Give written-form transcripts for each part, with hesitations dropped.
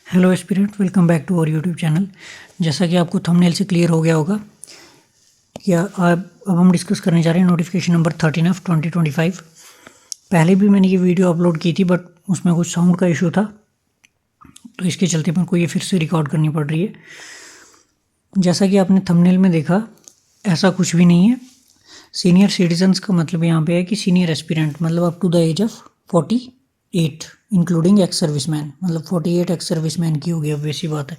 Hello aspirant, welcome back to our YouTube channel. जैसा कि आपको थंबनेल से क्लियर हो गया होगा कि अब हम डिस्कस करने जा रहे हैं नोटिफिकेशन नंबर 13 ऑफ 2025। पहले भी मैंने ये वीडियो अपलोड की थी बट उसमें कुछ साउंड का इशू था, तो इसके चलते मेरे को ये फिर से रिकॉर्ड करनी पड़ रही है। जैसा कि आपने थंबनेल में देखा, ऐसा कुछ भी नहीं है। सीनियर सिटीजन्स का मतलब यहाँ पे है कि सीनियर एस्पिरेंट मतलब up to the age of 48 including ex serviceman, मतलब 48 एक्स सर्विसमैन की होगी, अब वैसी बात है।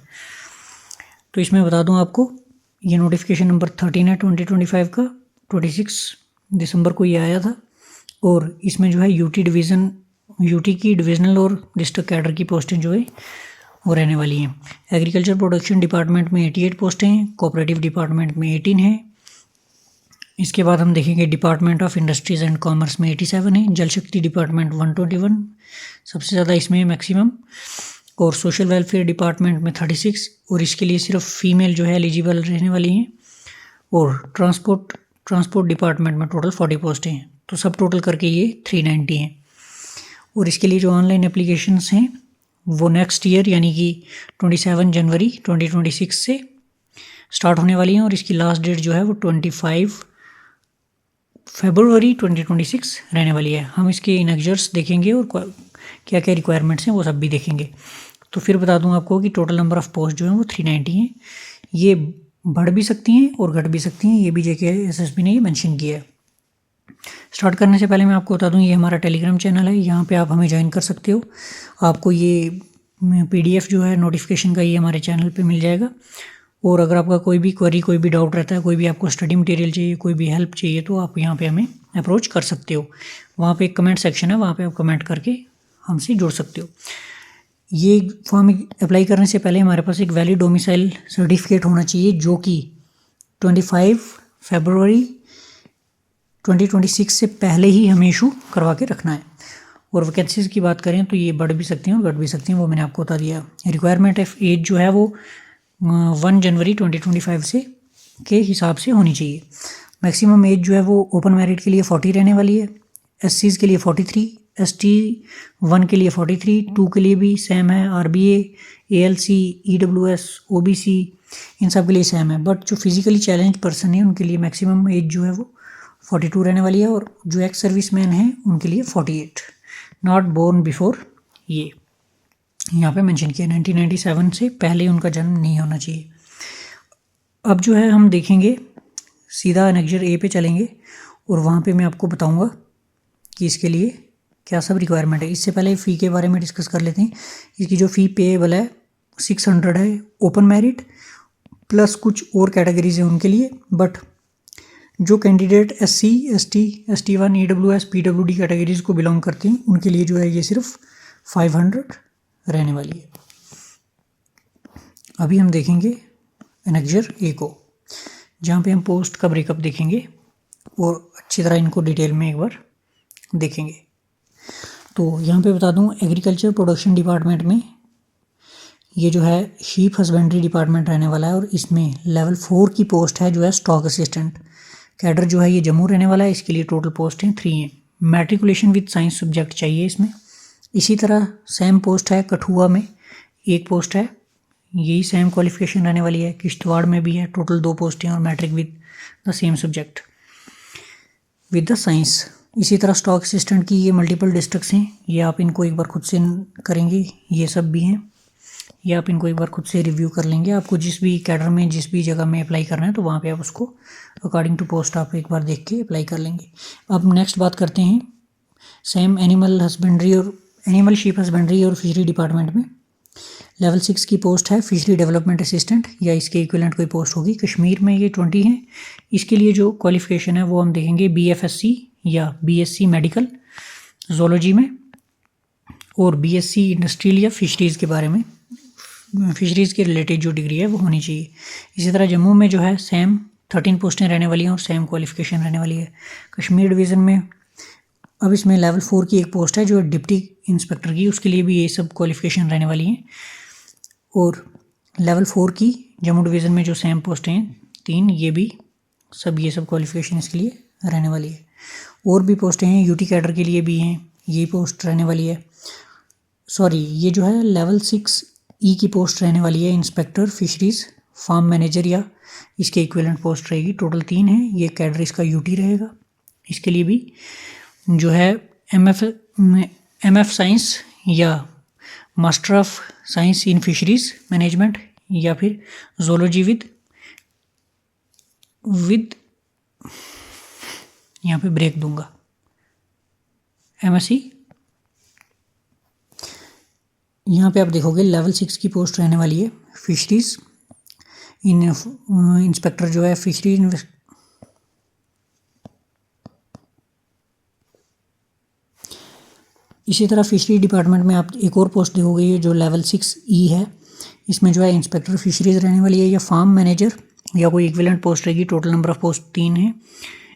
तो इसमें बता दूं आपको, ये नोटिफिकेशन नंबर 13 है 2025 का। 26 दिसंबर को ये आया था और इसमें जो है यूटी की डिविजनल और डिस्ट्रिक्ट कैडर की पोस्टें जो है वो रहने वाली हैं। एग्रीकल्चर प्रोडक्शन डिपार्टमेंट में 88 पोस्टें हैं, कोऑपरेटिव डिपार्टमेंट में 18 हैं। इसके बाद हम देखेंगे department of industries and commerce में 87 है, जल शक्ति डिपार्टमेंट 121 सबसे ज़्यादा इसमें मैक्सिमम, और सोशल वेलफेयर डिपार्टमेंट में 36, और इसके लिए सिर्फ फीमेल जो है एलिजिबल रहने वाली हैं। और ट्रांसपोर्ट डिपार्टमेंट में टोटल 40 पोस्टें हैं, तो सब टोटल करके ये 390 हैं। और इसके लिए जो ऑनलाइन एप्लीकेशंस हैं वो नेक्स्ट ईयर यानी कि 27 जनवरी 2026 से स्टार्ट होने वाली हैं, और इसकी लास्ट डेट जो है वो 25 फरवरी 2026 रहने वाली है। हम इसके इनेक्जर्स देखेंगे और क्या क्या रिक्वायरमेंट्स हैं वो सब भी देखेंगे। तो फिर बता दूं आपको कि टोटल नंबर ऑफ़ पोस्ट जो है वो 390 हैं। ये बढ़ भी सकती हैं और घट भी सकती हैं, ये भी JKSSB ने ये मेंशन किया है। स्टार्ट करने से पहले मैं आपको बता दूं, ये हमारा टेलीग्राम चैनल है, यहाँ पे आप हमें ज्वाइन कर सकते हो। आपको ये PDF जो है नोटिफिकेशन का ये हमारे चैनल पे मिल जाएगा। और अगर आपका कोई भी क्वेरी, कोई भी डाउट रहता है, कोई भी आपको स्टडी मटेरियल चाहिए, कोई भी हेल्प चाहिए, तो आप यहाँ पे हमें अप्रोच कर सकते हो। वहाँ पे एक कमेंट सेक्शन है, वहाँ पे आप कमेंट करके हमसे जुड़ सकते हो। ये फॉर्म अप्लाई करने से पहले हमारे पास एक वैलिड डोमिसाइल सर्टिफिकेट होना चाहिए, जो कि 25 फरवरी 2026 से पहले ही हमें इशू करवा के रखना है। और वैकेंसीज़ की बात करें तो ये बढ़ भी सकती हैं और घट भी सकती हैं, वो मैंने आपको बता दिया। रिक्वायरमेंट ऑफ एज जो है वो 1 जनवरी 2025 से के हिसाब से होनी चाहिए। मैक्सिमम एज जो है वो ओपन मेरिट के लिए 40 रहने वाली है, SCs के लिए 43, ST 1 के लिए 43, 2 के लिए भी सेम है, RBA, ALC, EWS, OBC इन सब के लिए सेम है। बट जो फिजिकली चैलेंज पर्सन है उनके लिए मैक्सिमम एज जो है वो 42 रहने वाली है, और जो एक्स सर्विसमैन हैं उनके लिए 48, नॉट बोर्न बिफोर ये यहाँ पे मेंशन किया। 1997 से पहले उनका जन्म नहीं होना चाहिए। अब जो है हम देखेंगे, सीधा एनेक्जर A पे चलेंगे और वहाँ पे मैं आपको बताऊँगा कि इसके लिए क्या सब रिक्वायरमेंट है। इससे पहले फ़ी के बारे में डिस्कस कर लेते हैं। इसकी जो फ़ी पेएबल है 600 है ओपन मेरिट, प्लस कुछ और कैटेगरीज हैं उनके लिए। बट जो candidate SC, ST, ST1, EWS, PWD categories को बिलोंग करते हैं उनके लिए जो है ये सिर्फ 500 रहने वाली है। अभी हम देखेंगे एनेक्जर A को, जहाँ पे हम पोस्ट का ब्रेकअप देखेंगे और अच्छी तरह इनको डिटेल में एक बार देखेंगे। तो यहाँ पे बता दूँ, एग्रीकल्चर प्रोडक्शन डिपार्टमेंट में ये जो है शीप हस्बेंड्री डिपार्टमेंट रहने वाला है, और इसमें लेवल 4 की पोस्ट है जो है स्टॉक असिस्टेंट। कैडर जो है ये जम्मू रहने वाला है। इसके लिए टोटल पोस्टें 3 हैं। मैट्रिकुलेशन विद साइंस सब्जेक्ट चाहिए इसमें। इसी तरह सेम पोस्ट है कठुआ में, एक पोस्ट है, यही सेम क्वालिफिकेशन रहने वाली है। किश्तवाड़ में भी है, टोटल 2 पोस्टें, और matric with the same subject with the science. इसी तरह स्टॉक असिस्टेंट की ये मल्टीपल डिस्ट्रिक्ट्स हैं, ये आप इनको एक बार खुद से करेंगे, ये सब भी हैं, ये आप इनको एक बार खुद से रिव्यू कर लेंगे। आपको जिस भी कैडर में, जिस भी जगह में अप्लाई करना है तो वहाँ पे आप उसको अकॉर्डिंग टू पोस्ट आप एक बार देख के अप्लाई कर लेंगे। अब नेक्स्ट बात करते हैं सेम एनिमल शीप हस्बेंड्री और फिशरी डिपार्टमेंट में लेवल 6 की पोस्ट है फिशरी डेवलपमेंट असिस्टेंट, या इसके इक्विवेलेंट कोई पोस्ट होगी। कश्मीर में ये 20 है। इसके लिए जो क्वालिफिकेशन है वो हम देखेंगे BFSC या BSc मेडिकल जोलॉजी में, और BSc इंडस्ट्रियल या फिशरीज़ के बारे में, फिशरीज़ के रिलेटेड जो डिग्री है वो होनी चाहिए। इसी तरह जम्मू में जो है सेम 13 पोस्टें रहने वाली हैं और सेम क्वालिफिकेशन रहने वाली है। कश्मीर डिवीज़न में अब इसमें लेवल 4 की एक पोस्ट है जो डिप्टी इंस्पेक्टर की, उसके लिए भी ये सब क्वालिफिकेशन रहने वाली हैं। और लेवल 4 की जम्मू डिवीज़न में जो सेम पोस्टें हैं 3, ये सब क्वालिफिकेशन इसके लिए रहने वाली है। और भी पोस्टें हैं UT कैडर के लिए भी हैं, ये पोस्ट रहने वाली है। सॉरी, ये जो है लेवल 6 ई की पोस्ट रहने वाली है इंस्पेक्टर फिशरीज, फार्म मैनेजर या इसके इक्विवेलेंट पोस्ट रहेगी। टोटल 3 है। ये कैडर इसका यूटी रहेगा। इसके लिए भी जो है एमएफ साइंस या master of science in fisheries management या फिर जोलॉजी विद यहाँ पे ब्रेक दूंगा एमएससी। यहाँ पे आप देखोगे लेवल 6 की पोस्ट रहने वाली है फिशरीज इन इंस्पेक्टर जो है फिशरीज इसी तरह फिशरी डिपार्टमेंट में आप एक और पोस्ट देखोगे जो लेवल 6E है। इसमें जो है इंस्पेक्टर फिशरीज रहने वाली है या फार्म मैनेजर या कोई इक्विवेलेंट पोस्ट रहेगी। टोटल नंबर ऑफ पोस्ट 3 है।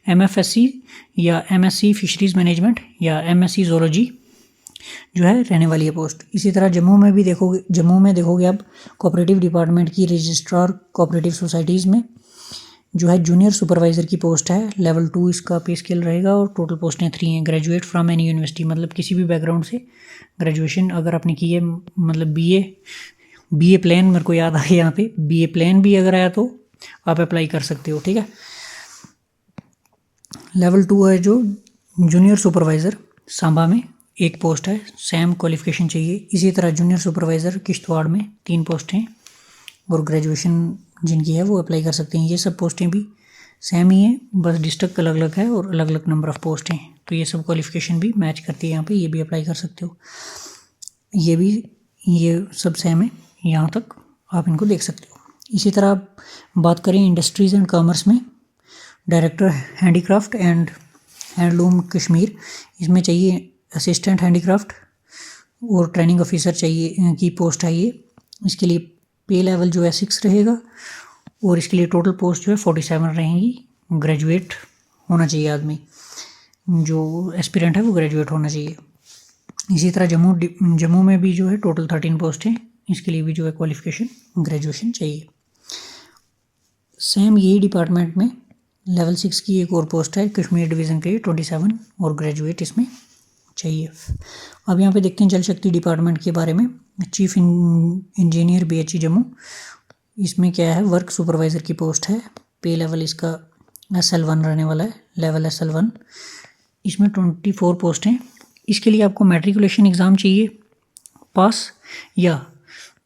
एमएफएससी या एमएससी फिशरीज मैनेजमेंट या एमएससी जोलॉजी जो है रहने वाली है पोस्ट। इसी तरह जम्मू में देखोगे आप कोऑपरेटिव डिपार्टमेंट की रजिस्ट्रार कोऑपरेटिव सोसाइटीज़ में जो है जूनियर सुपरवाइज़र की पोस्ट है। लेवल 2 इसका पे स्केल रहेगा और टोटल पोस्टें 3 हैं। ग्रेजुएट फ्रॉम एनी यूनिवर्सिटी, मतलब किसी भी बैकग्राउंड से ग्रेजुएशन अगर आपने की है, मतलब बीए प्लान मेरे को याद आया यहाँ पे, बीए प्लान भी अगर आया तो आप अप्लाई कर सकते हो, ठीक है। लेवल 2 है जो जूनियर सुपरवाइज़र, सांबा में एक पोस्ट है, सेम क्वालिफिकेशन चाहिए। इसी तरह जूनियर सुपरवाइज़र किश्तवाड़ में 3 पोस्ट हैं और ग्रेजुएशन जिनकी है वो अप्लाई कर सकते हैं। ये सब पोस्टें भी सेम ही हैं, बस डिस्ट्रिक्ट अलग अलग है और अलग अलग नंबर ऑफ़ पोस्ट हैं। तो ये सब क्वालिफिकेशन भी मैच करती है यहाँ पे, ये भी अप्लाई कर सकते हो। ये सब सेम है, यहाँ तक आप इनको देख सकते हो। इसी तरह आप बात करें इंडस्ट्रीज़ एंड कॉमर्स में, director handicraft and handloom Kashmir, इसमें चाहिए असिस्टेंट हैंडीक्राफ्ट और ट्रेनिंग ऑफिसर चाहिए की पोस्ट है ये। इसके लिए पे लेवल जो है 6 रहेगा और इसके लिए टोटल पोस्ट जो है 47 रहेंगी। ग्रेजुएट होना चाहिए आदमी, जो एस्पिरेंट है वो ग्रेजुएट होना चाहिए। इसी तरह जम्मू में भी जो है टोटल 13 पोस्ट हैं। इसके लिए भी जो है क्वालिफिकेशन ग्रेजुएशन चाहिए। सेम यही डिपार्टमेंट में लेवल 6 की एक और पोस्ट है कश्मीर डिवीज़न के लिए 27 और ग्रेजुएट इसमें चाहिए। अब यहाँ पे देखते हैं जल शक्ति डिपार्टमेंट के बारे में। चीफ इंजीनियर BHE जम्मू, इसमें क्या है वर्क सुपरवाइज़र की पोस्ट है। पे लेवल इसका SL1 रहने वाला है, लेवल SL1। इसमें 24 पोस्ट हैं। इसके लिए आपको मैट्रिकुलेशन एग्ज़ाम चाहिए पास या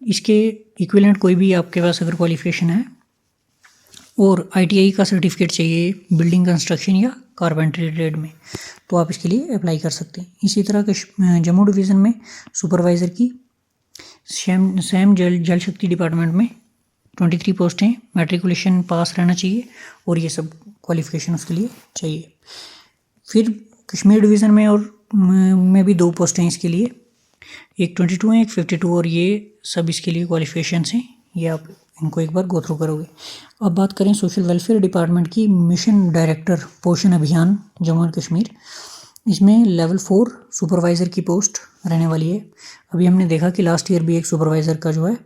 इसके इक्विवेलेंट कोई भी आपके पास अगर क्वालिफिकेशन है, और ITI का सर्टिफिकेट चाहिए बिल्डिंग कंस्ट्रक्शन या कारपेंटरी ट्रेड में, तो आप इसके लिए अप्लाई कर सकते हैं। इसी तरह जम्मू डिवीज़न में सुपरवाइज़र की सेम जल शक्ति डिपार्टमेंट में 23 पोस्ट हैं। मैट्रिकुलेशन पास रहना चाहिए और ये सब क्वालिफिकेशन उसके लिए चाहिए। फिर कश्मीर डिवीज़न में और में भी 2 पोस्ट हैं इसके लिए, एक 22 है, एक 52, और ये सब इसके लिए क्वालिफिकेशंस हैं। ये आप इनको एक बार गो थ्रू करोगे। अब बात करें सोशल वेलफेयर डिपार्टमेंट की, मिशन डायरेक्टर पोषण अभियान जम्मू एंड कश्मीर, इसमें लेवल 4 सुपरवाइज़र की पोस्ट रहने वाली है। अभी हमने देखा कि लास्ट ईयर भी एक सुपरवाइज़र का जो है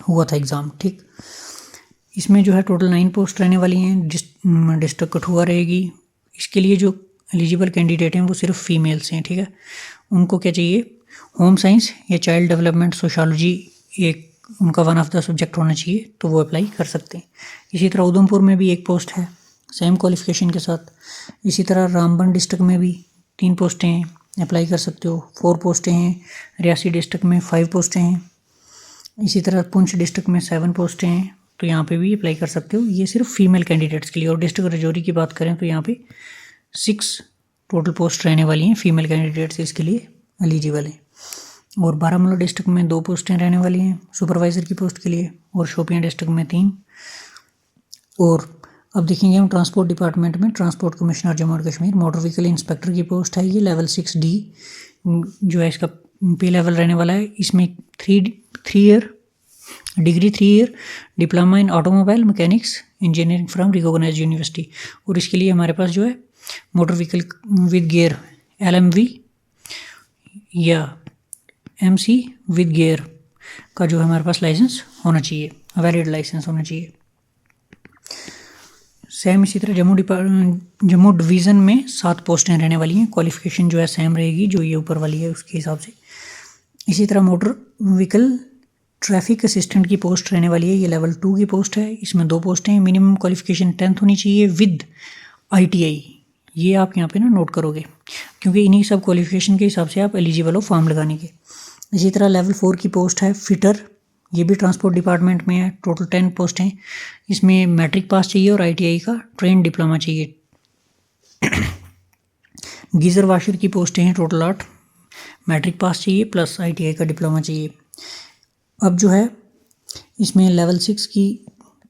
हुआ था एग्ज़ाम, ठीक। इसमें जो है टोटल 9 पोस्ट रहने वाली हैं। डिस्ट्रिक्ट कठुआ रहेगी। इसके लिए जो एलिजिबल कैंडिडेट हैं वो सिर्फ फीमेल्स हैं, ठीक है। उनको क्या चाहिए, होम साइंस या चाइल्ड डेवलपमेंट सोशोलॉजी एक उनका वन ऑफ द सब्जेक्ट होना चाहिए, तो वो अप्लाई कर सकते हैं। इसी तरह उधमपुर में भी एक पोस्ट है सेम क्वालिफिकेशन के साथ। इसी तरह रामबन डिस्ट्रिक्ट में भी 3 पोस्टें हैं, अप्लाई कर सकते हो। 4 पोस्टें हैं। रियासी डिस्ट्रिक्ट में 5 पोस्टें हैं। इसी तरह पुंछ डिस्ट्रिक्ट में 7 पोस्टें हैं, तो यहाँ पे भी अप्लाई कर सकते हो। ये सिर्फ फीमेल कैंडिडेट्स के लिए। और डिस्ट्रिक्ट राजौरी की बात करें तो यहाँ पे 6 टोटल पोस्ट रहने वाली हैं, फीमेल कैंडिडेट्स इसके लिए एलिजिबल हैं। और बारामूला डिस्ट्रिक्ट में 2 पोस्टें रहने वाली हैं सुपरवाइज़र की पोस्ट के लिए, और शोपियां डिस्ट्रिक्ट में 3। और अब देखेंगे हम ट्रांसपोर्ट डिपार्टमेंट में, transport commissioner Jammu and Kashmir motor vehicle inspector की पोस्ट है। ये लेवल 6D जो है इसका पे लेवल रहने वाला है। इसमें 3 year degree, 3 year diploma in automobile mechanics engineering from recognised university. और इसके लिए हमारे पास जो है motor vehicle with gear LMV या MC विद गियर का जो है हमारे पास लाइसेंस होना चाहिए, वैलिड लाइसेंस होना चाहिए। सेम इसी तरह जम्मू डिवीज़न में 7 पोस्टें रहने वाली हैं। क्वालिफिकेशन जो है सेम रहेगी जो ये ऊपर वाली है उसके हिसाब से। इसी तरह मोटर व्हीकल ट्रैफिक असिस्टेंट की पोस्ट रहने वाली है, ये लेवल 2 की पोस्ट है। इसमें 2 पोस्टें हैं। मिनिमम क्वालिफिकेशन 10th होनी चाहिए विद ITI। ये आप यहाँ पे ना नोट करोगे, क्योंकि इन्हीं सब क्वालिफिकेशन के हिसाब से आप एलिजिबल हो फॉर्म लगाने के। इसी तरह लेवल 4 की पोस्ट है फिटर, ये भी ट्रांसपोर्ट डिपार्टमेंट में है। टोटल 10 पोस्ट हैं। इसमें मैट्रिक पास चाहिए और ITI का ट्रेन डिप्लोमा चाहिए। गीज़र वाशर की पोस्टें हैं टोटल 8, मैट्रिक पास चाहिए प्लस ITI का डिप्लोमा चाहिए। अब जो है इसमें लेवल 6 की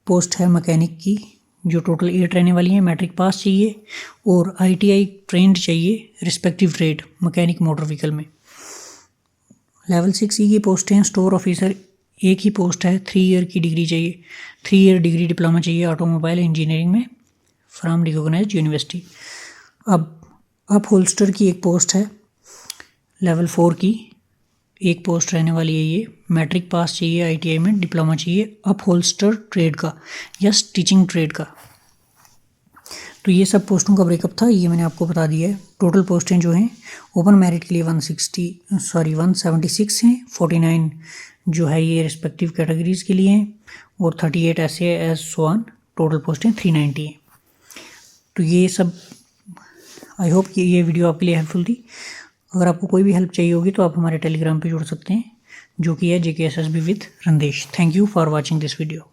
पोस्ट है मैकेनिक की, जो टोटल 8 रहने वाली है। मैट्रिक पास चाहिए और ITI ट्रेंड चाहिए respective trade mechanic motor vehicle में। लेवल 6E की पोस्टें हैं स्टोर ऑफिसर, एक ही पोस्ट है। 3 ईयर की डिग्री चाहिए, 3 ईयर डिग्री डिप्लोमा चाहिए ऑटोमोबाइल इंजीनियरिंग में फ्रॉम रिकॉग्नाइज्ड यूनिवर्सिटी। अब होल्स्टर की एक पोस्ट है लेवल 4 की, एक पोस्ट रहने वाली है। ये मैट्रिक पास चाहिए, ITI में डिप्लोमा चाहिए अप होल्स्टर ट्रेड का या स्टिचिंग ट्रेड का। तो ये सब पोस्टों का ब्रेकअप था, ये मैंने आपको बता दिया है। टोटल पोस्टें जो हैं ओपन मेरिट के लिए 176 हैं, 49 जो है ये रिस्पेक्टिव कैटेगरीज़ के लिए हैं और 38 ऐसे एज सो ऑन। टोटल पोस्टें 390 हैं। तो ये सब आई होप कि ये वीडियो आपके लिए हेल्पफुल थी। अगर आपको कोई भी हेल्प चाहिए होगी तो आप हमारे टेलीग्राम पे जुड़ सकते हैं, जो कि है JKSSB with Randesh. Thank you for watching this video.